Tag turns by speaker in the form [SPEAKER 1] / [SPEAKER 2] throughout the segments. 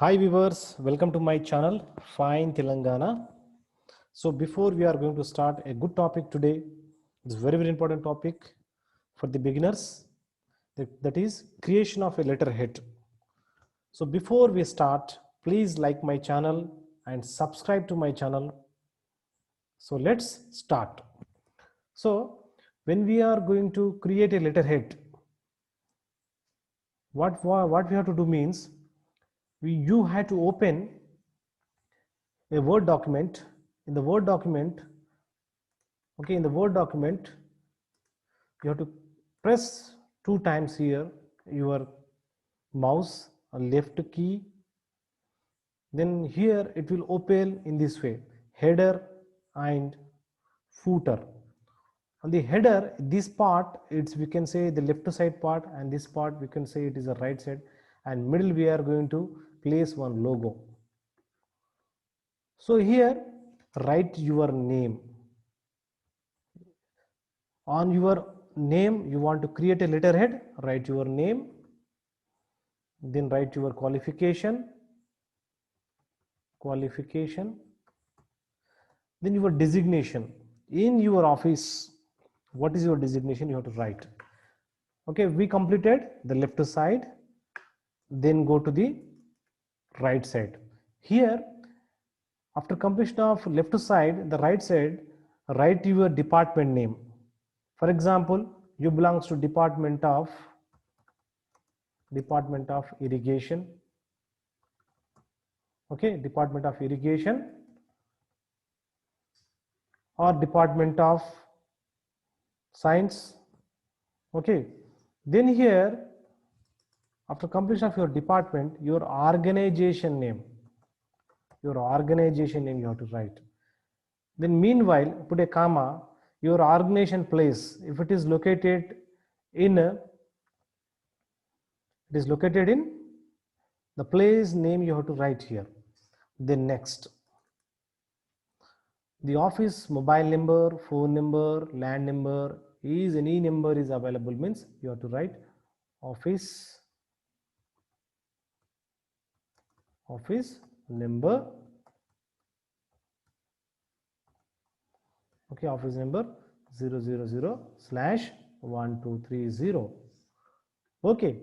[SPEAKER 1] Hi viewers, welcome to my channel Fine Telangana. So before we are going to start a good topic today, it's very important topic for the beginners, that is creation of a letterhead. So before we start, please like my channel and subscribe to my channel. So let's start. So when we are going to create a letterhead, what we have to do means you have to open a Word document. In the Word document, in the Word document, you have to press 2 times here your mouse left key. Then here it will open in this way, header and footer. On the header, this part, we can say the left side part, and this part we can say it is the right side, and middle we are going to place one logo. So here write your name. On your name, you want to create a letterhead, write your name, then write your qualification, then your designation. In your office, what is your designation? You have to write. Okay, we completed the left side, then go to the right side. Here, after completion of left side, the right side, write your department name. For example, you belongs to department of irrigation. Okay, department of irrigation or department of science. Okay, then here after completion of your department, your organization name you have to write. Then meanwhile, put a comma, your organization place, if it is located in the place name, you have to write here. Then next, the office mobile number, phone number, land number, is any number is available, means you have to write office number. Okay, office number 000/1230. Okay,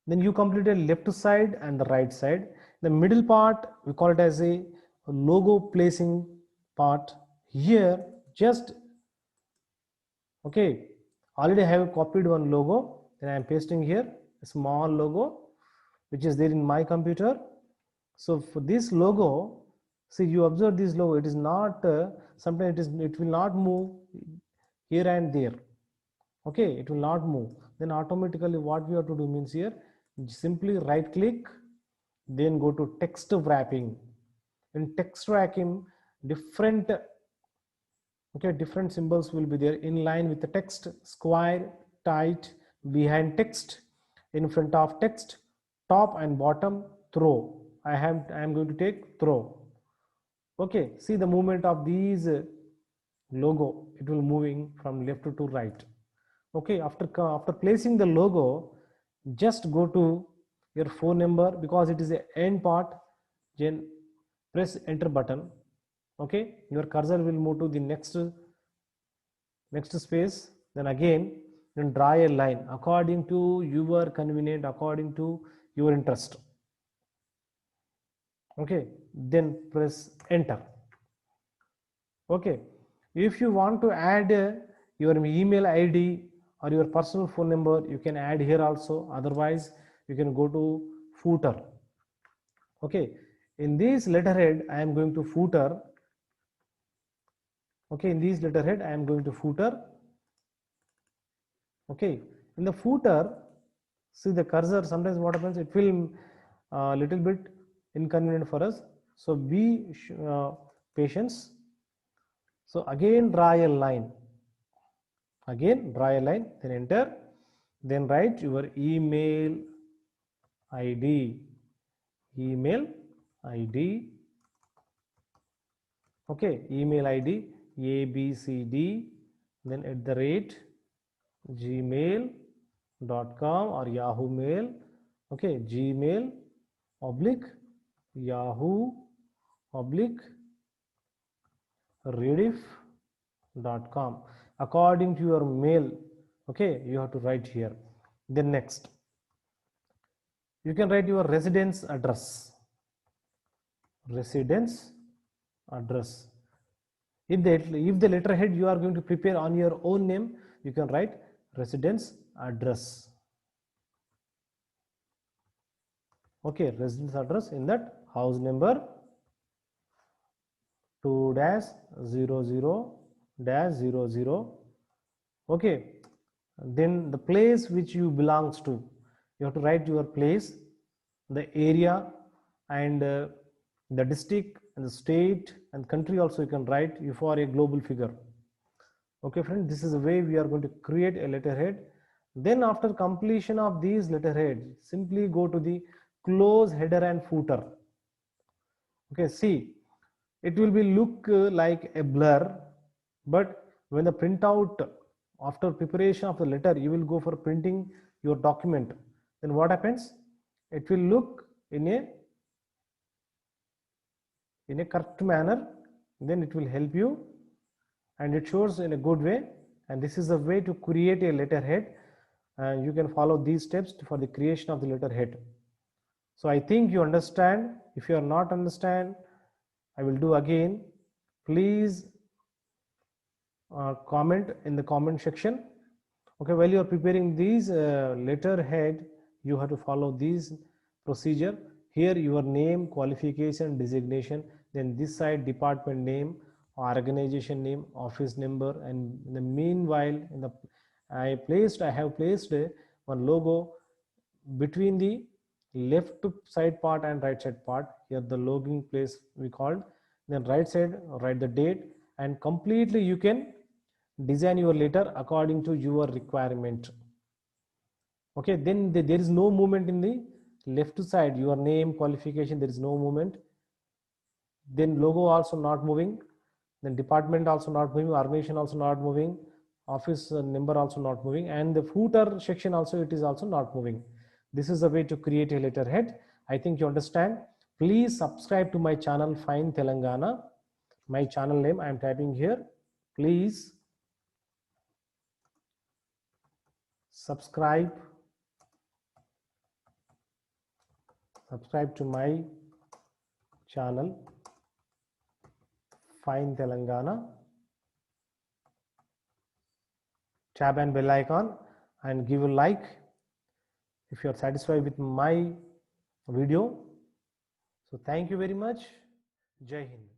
[SPEAKER 1] then you completed left side and the right side. The middle part we call it as a logo placing part. Here just okay, already I have copied one logo, then I am pasting here a small logo which is there in my computer. So for this logo, see, you observe this logo, it is not sometimes it will not move here and there. Okay, it will not move. Then automatically what we have to do means here simply right click, then go to text wrapping. In text wrapping, different symbols will be there in line with the text: square, tight, behind text, in front of text, top and bottom, throw. I am going to take throw. Okay, see the movement of these logo, it will moving from left to right. Okay, after placing the logo, just go to your phone number, because it is the end part, then press enter button. Okay, your cursor will move to the next space, then again then draw a line according to your convenient, according to your interest. Okay, then press enter. Okay, if you want to add your email ID or your personal phone number, you can add here also, otherwise you can go to footer. Okay, in this letterhead I am going to footer. Okay, in this letterhead I am going to footer. Okay, in the footer, see the cursor, sometimes what happens, it will little bit inconvenient for us, so be patience. So again draw a line, then enter, then write your email ID. Okay, email ID ABCD, then @gmail.com or Yahoo Mail. Okay, Gmail / yahoo/rediff.com according to your mail. Okay, you have to write here. Then next, you can write your residence address. Residence address. If the letterhead you are going to prepare on your own name, you can write residence address. Okay, residence address, in that house number 2-00-00. Okay, then the place which you belongs to, you have to write your place, the area, and the district and the state and country also you can write if you are a global figure. Okay friend, this is the way we are going to create a letterhead. Then after completion of these letterhead, simply go to the close header and footer. Okay, see, it will be look like a blur, but when the printout, after preparation of the letter, you will go for printing your document, then what happens? It will look in a correct manner, then it will help you and it shows in a good way. And this is a way to create a letterhead, and you can follow these steps for the creation of the letterhead. So I think you understand. If you are not understand, I will do again. Please comment in the comment section. Okay, while you are preparing these letterhead, you have to follow these procedure. Here your name, qualification, designation, then this side department name, organization name, office number, and in the meanwhile I have placed one logo between the left side part and right side part. Here the logging place we called. Then right side write the date, and completely you can design your letter according to your requirement. Okay, then there is no movement in the left side, your name, qualification, there is no movement. Then logo also not moving, then department also not moving, organization also not moving, office number also not moving, and the footer section also, it is also not moving. This is the way to create a letterhead. I think you understand. Please subscribe to my channel Fine Telangana. My channel name I am typing here. Please subscribe to my channel Fine Telangana. Tab and bell icon, and give a like if you are satisfied with my video. So thank you very much. Jai Hind.